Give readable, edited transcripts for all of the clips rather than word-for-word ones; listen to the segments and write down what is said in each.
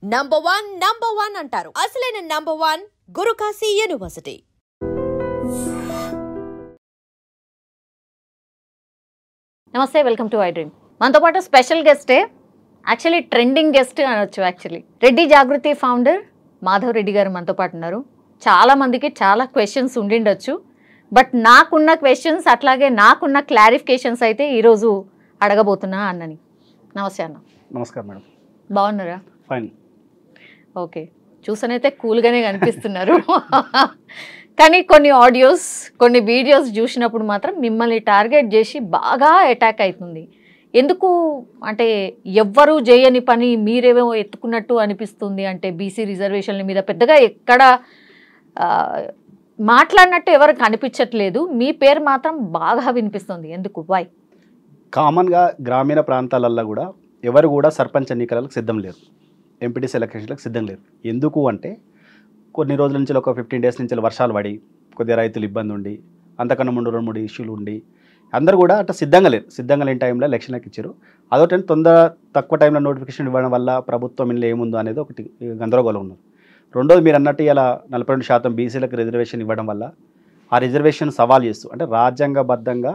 Number one అంటారు. అసలైన number one Guru Kashi university. నమస్తే, వెల్కమ్ టు ఐ డ్రీమ్. మనతో పాటు స్పెషల్ గెస్టే, యాక్చువల్లీ ట్రెండింగ్ గెస్ట్ అనొచ్చు. యాక్చువల్లీ రెడ్డి జాగృతి ఫౌండర్ మాధవ్ రెడ్డి గారు మనతో పాటు ఉన్నారు. చాలా మందికి చాలా క్వశ్చన్స్ ఉండిండొచ్చు, బట్ నాకున్న క్వశ్చన్స్ అట్లాగే నాకున్న క్లారిఫికేషన్స్ అయితే ఈరోజు అడగబోతున్నా అన్నని. నమస్తే అన్న. నమస్కారం మేడం. బాగున్నారా? ఫైన్. ఓకే, చూసనైతే కూల్గానే కనిపిస్తున్నారు. కానీ కొన్ని ఆడియోస్, కొన్ని వీడియోస్ చూసినప్పుడు మాత్రం మిమ్మల్ని టార్గెట్ చేసి బాగా అటాక్ అవుతుంది. ఎందుకు అంటే ఎవ్వరూ చేయని పని మీరేమో ఎత్తుకున్నట్టు అనిపిస్తుంది. అంటే బీసీ రిజర్వేషన్ల మీద పెద్దగా ఎక్కడ మాట్లాడినట్టు ఎవరు కనిపించట్లేదు, మీ పేరు మాత్రం బాగా వినిపిస్తుంది. ఎందుకు? వై? కామన్గా గ్రామీణ ప్రాంతాలల్లో కూడా ఎవరు కూడా సర్పంచ్ ఎన్నికలకు సిద్ధం లేరు, ఎంపీటీసీ ఎలక్షన్లకు సిద్ధం లేరు. ఎందుకు అంటే కొన్ని రోజుల నుంచి, ఒక 15 days నుంచి వర్షాలు పడి కొద్దిగా రైతులు ఇబ్బంది ఉండి, అంతకన్నా ముందు 2-3 ఇష్యూలు ఉండి అందరూ కూడా అట్లా సిద్ధంగా లేరు. సిద్ధంగా లేని టైంలో ఎలక్షన్లకు ఇచ్చారు. అదొకటి తక్కువ టైంలో నోటిఫికేషన్ ఇవ్వడం వల్ల ప్రభుత్వం ఇంట్లో ఏముందో అనేది ఒకటి గందరగోళం ఉన్నారు. రెండోది, మీరు అన్నట్టు ఇలా 42% బీసీలకు రిజర్వేషన్ ఇవ్వడం వల్ల ఆ రిజర్వేషన్ సవాల్ చేస్తూ, అంటే రాజ్యాంగబద్ధంగా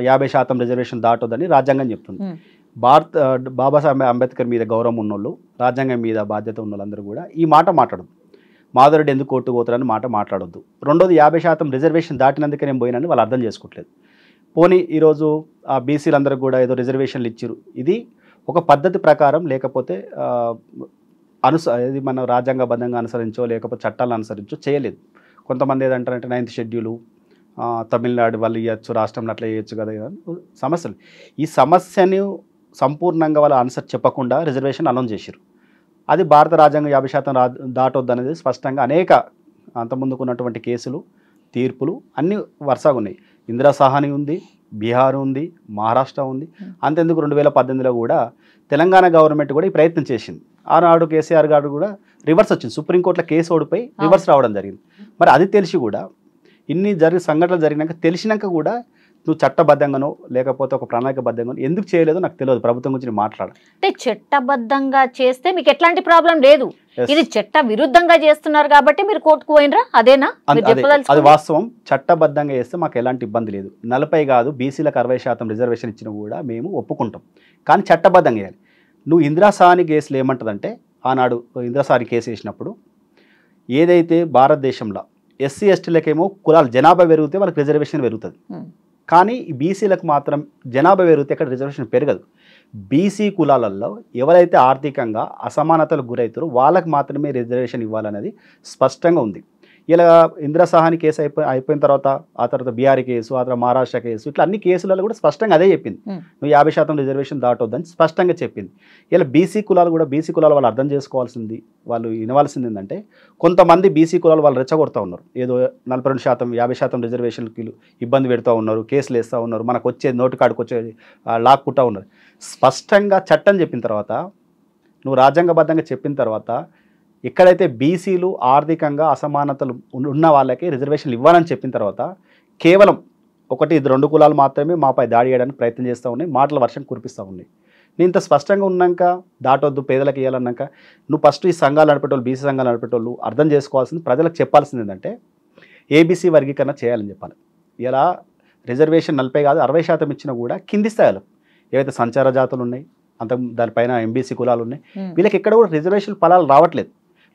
50% రిజర్వేషన్ దాటొద్దని రాజ్యాంగం చెప్తుంది. బాబాసాహెబ్ అంబేద్కర్ మీద గౌరవం ఉన్నోళ్ళు, రాజ్యాంగం మీద బాధ్యత ఉన్న వాళ్ళందరూ కూడా ఈ మాట మాట్లాడదు. మాధవ్ రెడ్డి ఎందుకు కోర్టు పోతారని మాట మాట్లాడొద్దు. రెండోది, 50% రిజర్వేషన్ దాటినందుకే నేను పోయినని వాళ్ళు అర్థం చేసుకోవట్లేదు. పోనీ ఈరోజు ఆ బీసీలందరూ కూడా ఏదో రిజర్వేషన్లు ఇచ్చారు, ఇది ఒక పద్ధతి ప్రకారం లేకపోతే ఇది మన రాజ్యాంగబద్ధంగా అనుసరించో లేకపోతే చట్టాలను అనుసరించో చేయలేదు. కొంతమంది ఏదంటారంటే 9th షెడ్యూలు తమిళనాడు వాళ్ళు ఇవ్వచ్చు, రాష్ట్రంలో అట్లా చేయొచ్చు కదా సమస్యలు. ఈ సమస్యని సంపూర్ణంగా వాళ్ళు ఆన్సర్ చెప్పకుండా రిజర్వేషన్ అనౌన్స్ చేశారు. అది భారత రాజ్యాంగం 50% దాటొద్దు అనేది స్పష్టంగా అనేక అంతకుముందుకున్నటువంటి కేసులు, తీర్పులు అన్నీ వరుసగా ఉన్నాయి. ఇందిరా సాహాని ఉంది, బీహార్ ఉంది, మహారాష్ట్ర ఉంది. అంతెందుకు 2018లో కూడా తెలంగాణ గవర్నమెంట్ కూడా ఈ ప్రయత్నం చేసింది. ఆనాడు కేసీఆర్ గారు కూడా రివర్స్ వచ్చింది, సుప్రీంకోర్టులో కేసు ఓడిపోయి రివర్స్ రావడం జరిగింది. మరి అది తెలిసి కూడా, ఇన్ని సంఘటనలు జరిగినాక తెలిసినాక కూడా నువ్వు చట్టబద్ధంగానో లేకపోతే ఒక ప్రణాళికబద్ధంగానో ఎందుకు చేయలేదో నాకు తెలియదు. ప్రభుత్వం గురించి మాట్లాడాలి అంటే చట్టబద్ధంగా చేస్తే మీకు ఎట్లాంటి ప్రాబ్లం లేదు, ఇది చట్ట విరుద్ధంగా చేస్తున్నారు కాబట్టి మీరు కోర్టుకు పోయినరా? అదేనా? అది వాస్తవం. చట్టబద్ధంగా చేస్తే మాకు ఎలాంటి ఇబ్బంది లేదు. 40 కాదు, బీసీలకు 60% రిజర్వేషన్ ఇచ్చినా కూడా మేము ఒప్పుకుంటాం. కానీ చట్టబద్ధంగా చేయాలి. నువ్వు ఇందిరా సాహాని కేసులు ఏమంటుందంటే, ఆనాడు ఇందిరా సాహాని కేసు వేసినప్పుడు ఏదైతే భారతదేశంలో ఎస్సీ ఎస్టీలకేమో కులాలు జనాభా పెరిగితే వాళ్ళకి రిజర్వేషన్ పెరుగుతుంది, కానీ ఈ బీసీలకు మాత్రం జనాభా పెరిగితే ఇక్కడ రిజర్వేషన్ పెరగదు. బీసీ కులాలలో ఎవరైతే ఆర్థికంగా అసమానతలకు గురవుతారో వాళ్ళకి మాత్రమే రిజర్వేషన్ ఇవ్వాలనేది స్పష్టంగా ఉంది. ఇలా ఇందిరా సాహాని కేసు అయిపోయిన తర్వాత, ఆ తర్వాత బీహార్ కేసు, ఆ తర్వాత మహారాష్ట్ర కేసు, ఇట్లా అన్ని కేసులలో కూడా స్పష్టంగా అదే చెప్పింది, నువ్వు 50% రిజర్వేషన్ దాటొద్దని స్పష్టంగా చెప్పింది. ఇలా బీసీ కులాలు వాళ్ళు అర్థం చేసుకోవాల్సింది, వాళ్ళు వినవలసింది ఏంటంటే, కొంతమంది బీసీ కులాలు వాళ్ళు రెచ్చగొడతా ఉన్నారు. ఏదో 42%, 50% రిజర్వేషన్కి ఇబ్బంది పెడతా ఉన్నారు, కేసులు వేస్తూ ఉన్నారు, మనకు వచ్చేది నోటు కాడికి వచ్చేది లాక్కుంటా ఉన్నారు. స్పష్టంగా చట్టం చెప్పిన తర్వాత, నువ్వు రాజ్యాంగబద్ధంగా చెప్పిన తర్వాత, ఎక్కడైతే బీసీలు ఆర్థికంగా అసమానతలు ఉన్న వాళ్ళకి రిజర్వేషన్లు ఇవ్వాలని చెప్పిన తర్వాత, కేవలం 1-2 కులాలు మాత్రమే మాపై దాడి చేయడానికి ప్రయత్నం చేస్తూ ఉన్నాయి, మాటల వర్షం కురిపిస్తూ ఉన్నాయి. నేను ఇంత స్పష్టంగా ఉన్నాక, దాటొద్దు పేదలకు ఇవ్వాలన్నాక, నువ్వు ఫస్ట్ ఈ సంఘాలు నడిపేటోళ్ళు, బీసీ సంఘాలు నడిపేటోళ్ళు అర్థం చేసుకోవాల్సింది, ప్రజలకు చెప్పాల్సింది ఏంటంటే, ఏబీసీ వర్గీకరణ చేయాలని చెప్పాలి. ఇలా రిజర్వేషన్ 40 కాదు 60% ఇచ్చినా కూడా కింది స్థాయిలో ఏవైతే సంచార జాతులు ఉన్నాయి, దానిపైన ఎంబీసీ కులాలు ఉన్నాయి, వీళ్ళకి ఎక్కడ కూడా రిజర్వేషన్ ఫలాలు రావట్లేదు.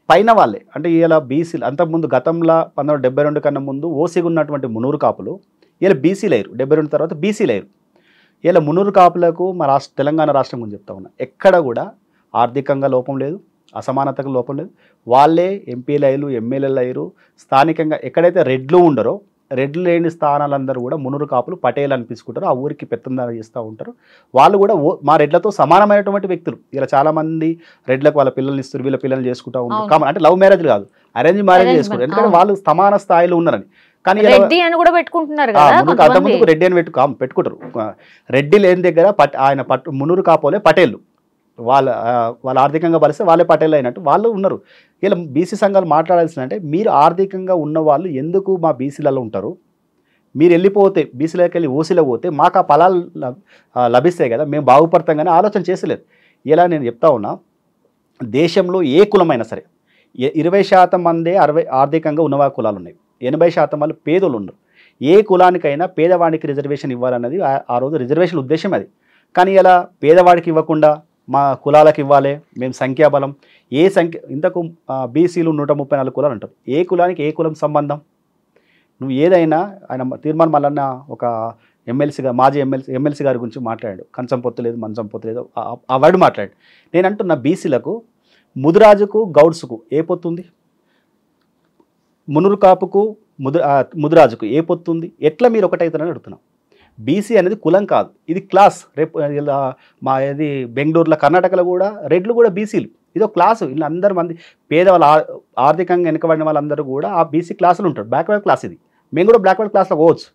పైన వాళ్ళే అంటే ఇలా బీసీలు, అంతకుముందు గతంలో 1972 కన్నా ముందు ఓసీగా ఉన్నటువంటి మునూరు కాపులు ఇలా బీసీలు అయ్యారు. 72 తర్వాత బీసీలు అయ్యారు. ఇలా మునూరు కాపులకు మా తెలంగాణ రాష్ట్రం గురించి చెప్తా ఉన్నా, ఎక్కడ కూడా ఆర్థికంగా లోపం లేదు, అసమానతకు లోపం లేదు. వాళ్ళే ఎంపీలు అయ్యారు, ఎమ్మెల్యేలు అయ్యారు. స్థానికంగా ఎక్కడైతే రెడ్లు ఉండరో, రెడ్లు లేని స్థానాలందరూ కూడా మునూరు కాపులు పటేలు అనిపించుకుంటారు, ఆ ఊరికి పెత్తందారి చేస్తూ ఉంటారు. వాళ్ళు కూడా మా రెడ్లతో సమానమైనటువంటి వ్యక్తులు. ఇలా చాలామంది రెడ్లకు వాళ్ళ పిల్లల్ని ఇస్తారు, వీళ్ళ పిల్లల్ని చేసుకుంటూ ఉంటారు. అంటే లవ్ మ్యారేజ్లు కాదు, అరేంజ్ మ్యారేజ్ చేసుకుంటారు, ఎందుకంటే వాళ్ళు సమాన స్థాయిలో ఉన్నారని. కానీ అంతకుముందుకు రెడ్డి అని పెట్టుకుంటారు. రెడ్డి లేని దగ్గర ఆయన మునూరు కాపోలే పటేళ్ళు, వాళ్ళ ఆర్థికంగా బలిస్తే వాళ్ళే పటేళ్ళు అయినట్టు వాళ్ళు ఉన్నారు. ఇలా బీసీ సంఘాలు మాట్లాడాల్సిందంటే, మీరు ఆర్థికంగా ఉన్న వాళ్ళు ఎందుకు మా బీసీలలో ఉంటారు, మీరు వెళ్ళిపోతే బీసీలోకి వెళ్ళి ఓసీలో పోతే మాకు ఆ ఫలాలు లభిస్తాయి కదా, మేము బాగుపడతాం కానీ ఆలోచన చేసలేదు. ఇలా నేను చెప్తా ఉన్నా, దేశంలో ఏ కులమైనా సరే 20% మందే ఆర్థికంగా ఉన్నవా కులాలు ఉన్నాయి, 80% వాళ్ళు పేదోళ్ళు ఉన్నారు. ఏ కులానికైనా పేదవాడికి రిజర్వేషన్ ఇవ్వాలన్నది ఆ రోజు రిజర్వేషన్ ఉద్దేశం అది. కానీ ఇలా పేదవాడికి ఇవ్వకుండా మా కులాలకు ఇవ్వాలి, మేము సంఖ్యాబలం ఏ సంఖ్య ఇంతకు బీసీలు 134 కులాలు అంటారు. ఏ కులానికి ఏ కులం సంబంధం? నువ్వు ఏదైనా ఆయన తీర్మానం మల్లన్న ఒక ఎమ్మెల్సీగా మాజీ ఎమ్మెల్సీ గారి గురించి మాట్లాడాడు. కంచం పొత్తు లేదు, మంచం పొత్తు లేదు, ఆ వర్డ్ మాట్లాడాడు. నేను అంటున్నా బీసీలకు ముదిరాజుకు గౌడ్స్కు ఏ పొత్తుంది? మునురు కాపుకు ముదిరాజుకు ఏ పొత్తుంది? ఎట్లా మీరు ఒకటైతారని అడుగుతున్నాం. బీసీ అనేది కులం కాదు, ఇది క్లాస్. రేపు మా ఇది బెంగళూరులో కర్ణాటకలో కూడా రెడ్లు కూడా బీసీలు, ఇదో క్లాసు. ఇలా అందరు మంది పేదవాళ్ళు ఆర్థికంగా వెనుకబడిన వాళ్ళందరూ కూడా ఆ బీసీ క్లాసులు ఉంటారు. బ్యాక్వర్డ్ క్లాస్ ఇది. మేము కూడా బ్యాక్వర్డ్ క్లాస్లో పోవచ్చు,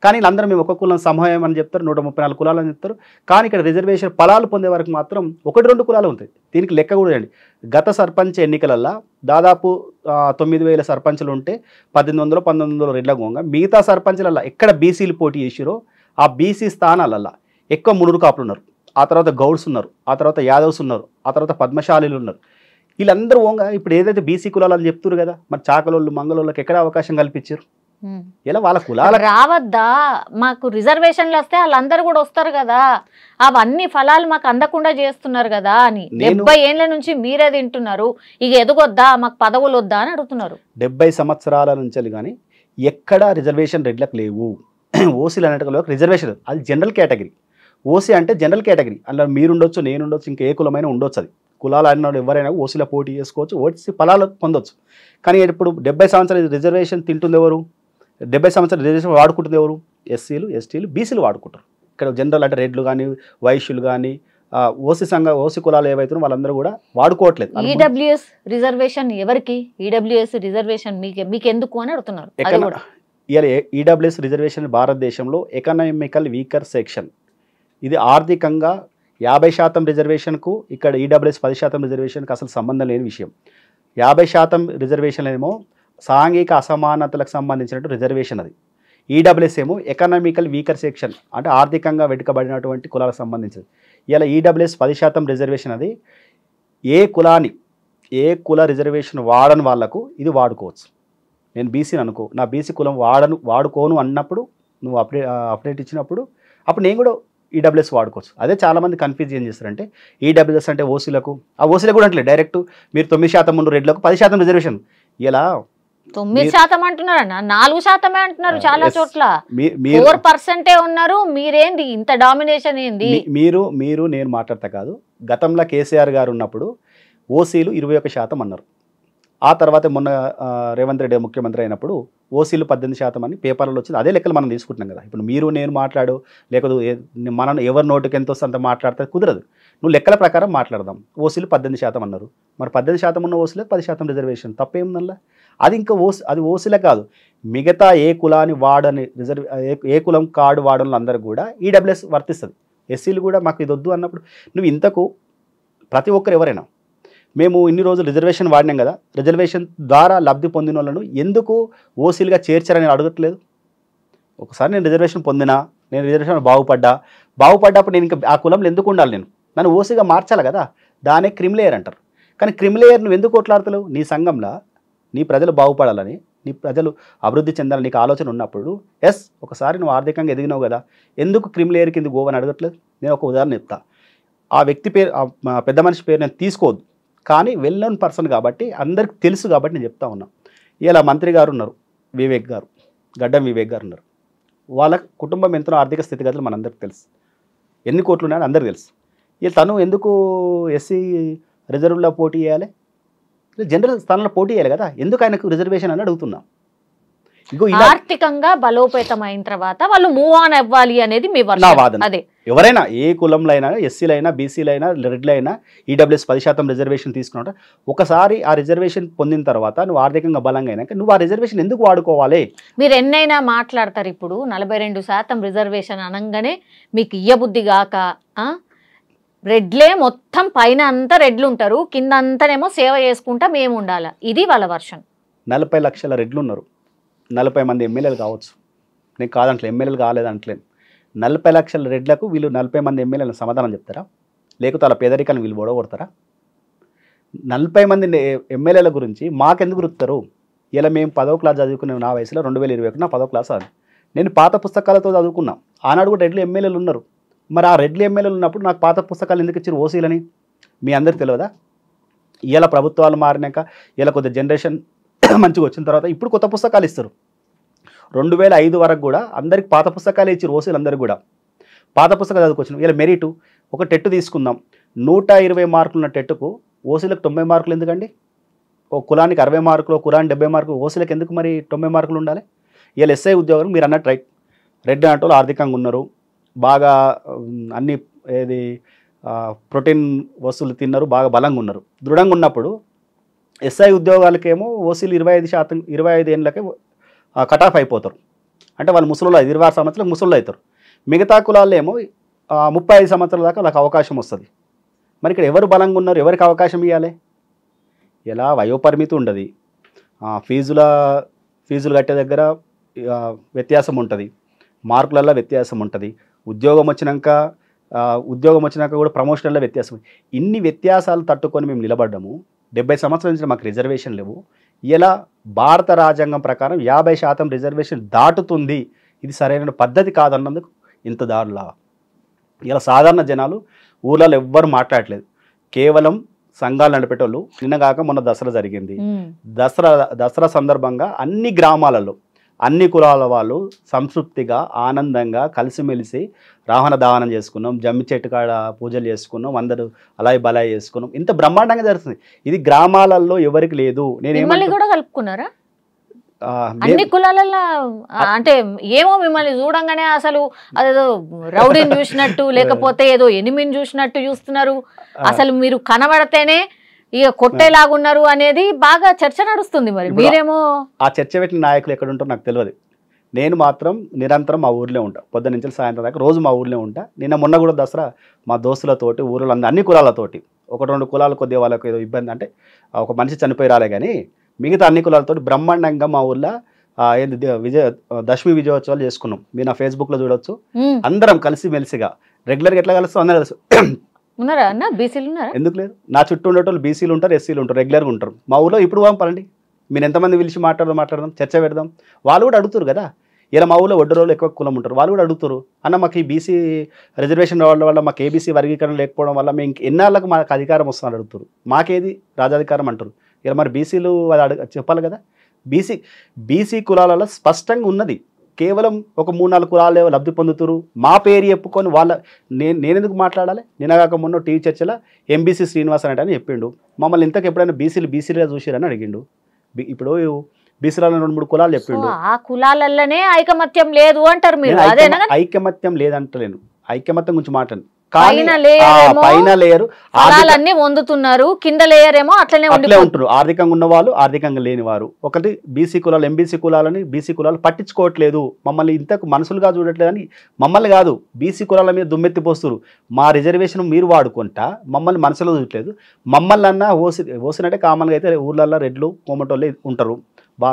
కానీ వీళ్ళందరూ మేము ఒక కులం సమయం అని చెప్తారు, 134 కులాలు అని చెప్తారు. కానీ ఇక్కడ రిజర్వేషన్ ఫలాలు పొందే వరకు మాత్రం 1-2 కులాలు ఉంటాయి. దీనికి లెక్క కూడా అండి. గత సర్పంచ్ ఎన్నికలల్లో దాదాపు 9,000 సర్పంచులు ఉంటే 1800-1900 రెడ్ల గోంగ మిగతా సర్పంచులల్లో ఎక్కడ బీసీలు పోటీ చేసిరో ఆ బీసీ స్థానాలల్లో ఎక్కువ మునురు కాపులు ఉన్నారు, ఆ తర్వాత గౌడ్స్ ఉన్నారు, ఆ తర్వాత యాదవ్స్ ఉన్నారు, ఆ తర్వాత పద్మశాలీలు ఉన్నారు. వీళ్ళందరూ ఓంగా ఇప్పుడు ఏదైతే బీసీ కులాలు అని చెప్తున్నారు కదా, మరి చాకలోళ్ళు మంగళోళ్ళకి ఎక్కడ అవకాశం కల్పించారు? ఇలా వాళ్ళ కులాల రావద్దా? మాకు రిజర్వేషన్లు వస్తే వాళ్ళందరూ కూడా వస్తారు కదా, అవన్నీ ఫలాలు మాకు అందకుండా చేస్తున్నారు కదా అని 70 ఏళ్ల నుంచి మీరే తింటున్నారు, ఇక ఎదుగొద్దా, మాకు పదవులు వద్దా అని అడుగుతున్నారు. 70 సంవత్సరాల నుంచి కానీ ఎక్కడా రిజర్వేషన్ రెడ్లకు లేవు. ఓసీలు అనేటిలో రిజర్వేషన్ అది జనరల్ కేటగిరీ. ఓసీ అంటే జనరల్ కేటగిరీ, అందులో మీరుండొచ్చు, నేనుండొచ్చు, ఇంకా ఏ కులమైనా ఉండొచ్చు. అది కులాలు అన్న ఎవరైనా ఓసీలో పోటీ చేసుకోవచ్చు, ఓసీ ఫలాలు పొందొచ్చు. కానీ ఇప్పుడు 70 సంవత్సరాలు రిజర్వేషన్ తింటుంది ఎవరు? 70 సంవత్సరాలు రిజర్వేషన్ వాడుకుంటుంది ఎవరు? ఎస్సీలు, ఎస్టీలు, బీసీలు వాడుకుంటారు. ఇక్కడ జనరల్ అంటే రెడ్లు కానీ వైశ్యులు కానీ ఓసీ కులాలు ఏవైతే వాళ్ళందరూ కూడా వాడుకోవట్లేదు. ఈడబ్ల్యూఎస్ రిజర్వేషన్ ఎవరికి? ఈడబ్ల్యూఎస్ రిజర్వేషన్ మీకు ఎందుకు అని అడుగుతున్నారు. ఇవాళ ఈడబ్ల్యూఎస్ రిజర్వేషన్ భారతదేశంలో ఎకనామికల్ వీకర్ సెక్షన్. ఇది ఆర్థికంగా 50% రిజర్వేషన్కు ఇక్కడ ఈడబ్ల్యూఎస్ 10% రిజర్వేషన్కి అసలు సంబంధం లేని విషయం. 50% రిజర్వేషన్ ఏమో సాంఘిక అసమానతలకు సంబంధించినట్టు రిజర్వేషన్. అది ఈడబ్ల్యూఎస్ ఏమో ఎకనామికల్ వీకర్ సెక్షన్, అంటే ఆర్థికంగా వెనుకబడినటువంటి కులాలకు సంబంధించింది. ఇలా ఈడబ్ల్యూఎస్ 10% రిజర్వేషన్. అది ఏ కుల రిజర్వేషన్ వాడని వాళ్లకు ఇది వాడుకోవచ్చు. నేను బీసీని అనుకో, నా బీసీ కులం వాడుకోను అన్నప్పుడు నువ్వు అప్డేట్ ఇచ్చినప్పుడు అప్పుడు నేను కూడా ఈడబ్ల్యూఎస్ వాడుకోవచ్చు. అదే చాలామంది కన్ఫ్యూజ్ ఏం చేస్తారంటే ఈడబ్ల్యూఎస్ అంటే ఓసీలకు, ఆ ఓసీలకు కూడా అంటే డైరెక్ట్ మీరు 9% ఉన్న రెడ్లకు 10% రిజర్వేషన్. ఇలా 9% అంటున్నారన్న, 4% అంటున్నారు చాలా చోట్ల, 4% ఉన్నారు. మీరేంది ఇంత డామినేషన్ ఏంది? మీరు నేను మాట్లాడతా కాదు. గతంలో కేసీఆర్ గారు ఉన్నప్పుడు ఓసీలు 21% అన్నారు. ఆ తర్వాత మొన్న రేవంత్ రెడ్డి ముఖ్యమంత్రి అయినప్పుడు ఓసీలు 18% అని పేపర్లలో వచ్చింది. అదే లెక్కలు మనం తీసుకుంటున్నాం కదా. ఇప్పుడు మీరు నేను మాట్లాడు, లేకపోతే మనం ఎవరి నోటుకి ఎంత వస్తే అంత మాట్లాడితే కుదరదు. నువ్వు లెక్కల ప్రకారం మాట్లాడదాం. ఓసీలు 18% అన్నారు. మరి 18% ఉన్న ఓసీలకు 10% రిజర్వేషన్ తప్పేముందల్లా? అది ఇంకా అది ఓసీలే కాదు, మిగతా ఏ కులాన్ని వాడని ఏ కులం కార్డు వాడని అందరికి కూడా ఈడబ్ల్యూఎస్ వర్తిస్తుంది. ఎస్సీలు కూడా మాకు ఇది వద్దు అన్నప్పుడు నువ్వు ఇంతకు ప్రతి ఒక్కరు ఎవరైనా మేము ఇన్ని రోజులు రిజర్వేషన్ వాడినాం కదా, రిజర్వేషన్ ద్వారా లబ్ధి పొందిన వాళ్ళను ఎందుకు ఓసీలుగా చేర్చారని అడగట్లేదు. ఒకసారి నేను రిజర్వేషన్ పొందినా, నేను రిజర్వేషన్ బాగుపడ్డప్పుడు నేను ఇంకా ఆ కులంలో ఎందుకు ఉండాలి? నన్ను ఓసీగా మార్చాలి కదా. దానే క్రిమిలేయర్ అంటారు. కానీ క్రిమిలేయర్ నువ్వు ఎందుకు కొట్లాడుతలేవు? నీ సంఘంలో నీ ప్రజలు బాగుపడాలని, నీ ప్రజలు అభివృద్ధి చెందాలని నీకు ఆలోచన ఉన్నప్పుడు ఒకసారి నువ్వు ఆర్థికంగా ఎదిగినావు కదా, ఎందుకు క్రిమిలేయర్ కింద గోవని అడగట్లేదు? నేను ఒక ఉదాహరణ చెప్తా. ఆ వ్యక్తి పేరు, పెద్ద మనిషి పేరు నేను తీసుకోవద్దు, కానీ వెల్ నోన్ పర్సన్ కాబట్టి అందరికి తెలుసు కాబట్టి నేను చెప్తా ఉన్నా. ఇలా మంత్రి గారు ఉన్నారు, వివేక్ గారు, గడ్డం వివేక్ గారు ఉన్నారు. వాళ్ళ కుటుంబం ఎంతో ఆర్థిక స్థితిగతులు మనందరికి తెలుసు, ఎన్ని కోట్లు ఉన్నాయని అందరికి తెలుసు. తను ఎందుకు ఎస్సీ రిజర్వ్లో పోటీ చేయాలి? జనరల్ స్థానంలో పోటీ చేయాలి కదా, ఎందుకు ఆయనకు రిజర్వేషన్ అని అడుగుతున్నా. ఆర్థికంగా బలోపేతం అయిన తర్వాత వాళ్ళు మూవ్ ఆన్ అవ్వాలి అనేది మీ వాదన. అదే ఎవరైనా ఏ కులంలో అయినా, ఎస్సీలైనా, బీసీలైనా, రెడ్లైనా ఈడబ్ల్యూఎస్ 10% రిజర్వేషన్ తీసుకున్నట్టు ఒకసారి ఆ రిజర్వేషన్ పొందిన తర్వాత నువ్వు ఆర్థికంగా బలంగా అయినాక నువ్వు ఆ రిజర్వేషన్ ఎందుకు వాడుకోవాలి? మీరు ఎన్నైనా మాట్లాడతారు. ఇప్పుడు 42% రిజర్వేషన్ అనగానే మీకు ఇయ్యబుద్ధి గాక రెడ్లే మొత్తం పైన అంతా రెడ్లు ఉంటారు, కింద అంతానేమో సేవ చేసుకుంటా మేము ఉండాలి. ఇది వాళ్ళ వర్షన్. 40 లక్షల రెడ్లు ఉన్నారు, 40 మంది ఎమ్మెల్యేలు కావచ్చు. నేను కాదంటలే, ఎమ్మెల్యేలు కాలేదంటలేను. 40 లక్షల రెడ్లకు వీళ్ళు 40 మంది ఎమ్మెల్యేలు సమాధానం చెప్తారా? లేకపోతే వాళ్ళ పేదరికాన్ని వీళ్ళు ఓడగొడతారా? 40 మంది ఎమ్మెల్యేల గురించి మాకెందుకు గుర్తారు? ఇలా మేము 10వ క్లాస్ చదువుకునే నా వయసులో 2021 నా 10వ క్లాస్ అది. నేను పాత పుస్తకాలతో చదువుకున్నా. ఆనాడు కూడా రెడ్లు ఎమ్మెల్యేలు ఉన్నారు. మరి ఆ రెడ్లు ఎమ్మెల్యేలు ఉన్నప్పుడు నాకు పాత పుస్తకాలు ఎందుకు ఇచ్చారు ఓసీలని? మీ అందరికి తెలియదా? ఇలా ప్రభుత్వాలు మారినాక ఇలా కొద్ది జనరేషన్ మంచిగా వచ్చిన తర్వాత ఇప్పుడు కొత్త పుస్తకాలు ఇస్తారు. 2005 వరకు కూడా అందరికి పాత పుస్తకాలు ఇచ్చారు ఓసీలు అందరికి కూడా. పాత పుస్తకాలు చదువుకొచ్చినాం. ఇలా మెరిట్ ఒక టెట్ తీసుకుందాం. 120 మార్కులు ఉన్న టెట్కు ఓసీలకు 90 మార్కులు ఎందుకండి? ఒక కులానికి 60 మార్కులు, కులానికి 70 మార్కులు, ఓసీలకు ఎందుకు మరి 90 మార్కులు ఉండాలి? ఇలా ఎస్ఐ ఉద్యోగం మీరు అన్నట్టు రైట్. రెడ్ అంటే వాళ్ళు ఆర్థికంగా ఉన్నారు, బాగా అన్ని ఏది ప్రోటీన్ వస్తువులు తిన్నారు, బాగా బలంగా ఉన్నారు. దృఢంగా ఉన్నప్పుడు ఎస్ఐ ఉద్యోగాలకేమో ఓసీలు 25% 25 ఏళ్ళకే కట్ ఆఫ్ అయిపోతారు. అంటే వాళ్ళు ముసలిలో 26 సంవత్సరాలకు ముసలిలో అవుతారు. మిగతా కులాల్లో ఏమో 35 సంవత్సరాల దాకా వాళ్ళకి అవకాశం వస్తుంది. మరి ఇక్కడ ఎవరు బలంగా ఉన్నారు, ఎవరికి అవకాశం ఇవ్వాలి? ఎలా వయోపరిమితి ఉండదు, ఫీజులు కట్టే దగ్గర వ్యత్యాసం ఉంటుంది, మార్కులలో వ్యత్యాసం ఉంటుంది, ఉద్యోగం వచ్చినాక కూడా ప్రమోషన్లో వ్యత్యాసం. ఇన్ని వ్యత్యాసాలు తట్టుకొని మేము నిలబడ్డాము. 70 సంవత్సరాల నుంచి మాకు రిజర్వేషన్ లేవు. ఇలా భారత రాజ్యాంగం ప్రకారం 50% రిజర్వేషన్ దాటుతుంది. ఇది సరైన పద్ధతి కాదన్నందుకు ఇంత దారులా. ఇలా సాధారణ జనాలు ఊళ్ళలో ఎవ్వరు మాట్లాడలేదు. కేవలం సంఘాలు నడిపేటోళ్ళు. నిన్నగాక మొన్న దసరా జరిగింది. దసరా సందర్భంగా అన్ని గ్రామాలలో అన్ని కులాల వాళ్ళు సంతృప్తిగా ఆనందంగా కలిసిమెలిసి రావణ దావనం చేసుకున్నాం, జమ్మి చెట్టు కాడ పూజలు చేసుకున్నాం, అందరూ అలాయి బలాయి చేసుకున్నాం. ఇంత బ్రహ్మాండంగా జరుగుతుంది. ఇది గ్రామాలలో ఎవరికి లేదు. మిమ్మల్ని కూడా కలుపుకున్నారా అన్ని కులాలలో? అంటే ఏమో మిమ్మల్ని చూడంగానే అసలు అదేదో రౌడీని చూసినట్టు లేకపోతే ఏదో ఎనిమిని చూసినట్టు చూస్తున్నారు, అసలు మీరు కనబడితేనే ఇక కొట్టేలాగున్నారు అనేది బాగా చర్చ నడుస్తుంది. మరి మీరేమో ఆ చర్చ పెట్టిన నాయకులు ఎక్కడ ఉంటారో నాకు తెలియదు. నేను మాత్రం నిరంతరం మా ఊర్లో ఉంటా. పొద్దున్న నుంచి సాయంత్రం దాకా రోజు మా ఊర్లో ఉంటా. మొన్న కూడా దసరా మా దోస్తులతోటి ఊరిలో అన్ని కులాలతోటి, 1-2 కులాలు కొద్దిగా వాళ్ళకి ఏదో ఇబ్బంది అంటే ఒక మనిషి చనిపోయి రాలే, కానీ మిగతా అన్ని కులాలతోటి బ్రహ్మాండంగా మా ఊళ్ళో ఏంది దశమి విజయోత్సవాలు చేసుకున్నాం. మీరు నా ఫేస్బుక్లో చూడొచ్చు. అందరం కలిసి మెలిసిగా రెగ్యులర్గా ఎట్లా కలుస్తాం అందరూ తెలుసు. ఉన్నారా అన్న? బీసీలు ఉన్నారా? ఎందుకు లేదు? నా చుట్టూ ఉండేటోళ్ళు బీసీలు ఉంటారు, ఎస్సీలు ఉంటారు, రెగ్యులర్గా ఉంటారు. మా ఊళ్ళో ఇప్పుడు పంపండి, మీరు ఎంతమంది పిలిచి మాట్లాడదాం, చర్చ పెడదాం. వాళ్ళు కూడా అడుగుతారు కదా. ఇలా మా ఊళ్ళో ఒడ్డు రోజులు ఎక్కువ కులం ఉంటారు, వాళ్ళు కూడా అడుగుతారు, అన్న మాకు ఈ బీసీ రిజర్వేషన్ రావడం వల్ల మాకు ఏబీసీ వర్గీకరణ లేకపోవడం వల్ల మేము ఎన్నాళ్ళకు మాకు అధికారం వస్తుందని అడుగుతారు. మాకేది రాజాధికారం అంటారు. ఇలా మరి బీసీలు అది చెప్పాలి కదా. బీసీ కులాలలో స్పష్టంగా ఉన్నది. కేవలం ఒక 3-4 కులాలు లబ్ధి పొందుతురు. మా పేరు చెప్పుకొని నేనెందుకు మాట్లాడాలి? నిన్నగాక మొన్న టీవీ చర్చలో ఎంబీసీ శ్రీనివాస్ అని చెప్పిండు. మమ్మల్ని ఇంతకు ఎప్పుడైనా బీసీలుగా చూసిరని అడిగిండు. ఇప్పుడు బీసీలలో 2-3 కులాలు చెప్పిండు. ఆ కులాలలోనే ఐకమత్యం లేదు అంటారు మీరు. ఐకమత్యం లేదంటలేను, ఐకమత్యం గురించి మాట్లాడు. పైన లేయర్ అన్ని పొందుతున్నారు, కింద లేయర్ ఏమో అట్లనే ఉంటారు. ఆర్థికంగా ఉన్నవాళ్ళు, ఆర్థికంగా లేని వారు. ఒకటి బీసీ కులాలు, ఎంబీసీ కులాలని బీసీ కులాలు పట్టించుకోవట్లేదు. మమ్మల్ని ఇంతకు మనుషులుగా చూడట్లేదని మమ్మల్ని కాదు బీసీ కులాల మీద దుమ్మెత్తి పోస్తారు. మా రిజర్వేషన్ మీరు వాడుకుంటా మమ్మల్ని మనసులో చూడట్లేదు. మమ్మల్ని అన్న ఓసినట్టే కామన్గా అయితే ఊర్లలో రెడ్లు కోమటోళ్ళు ఉంటారు,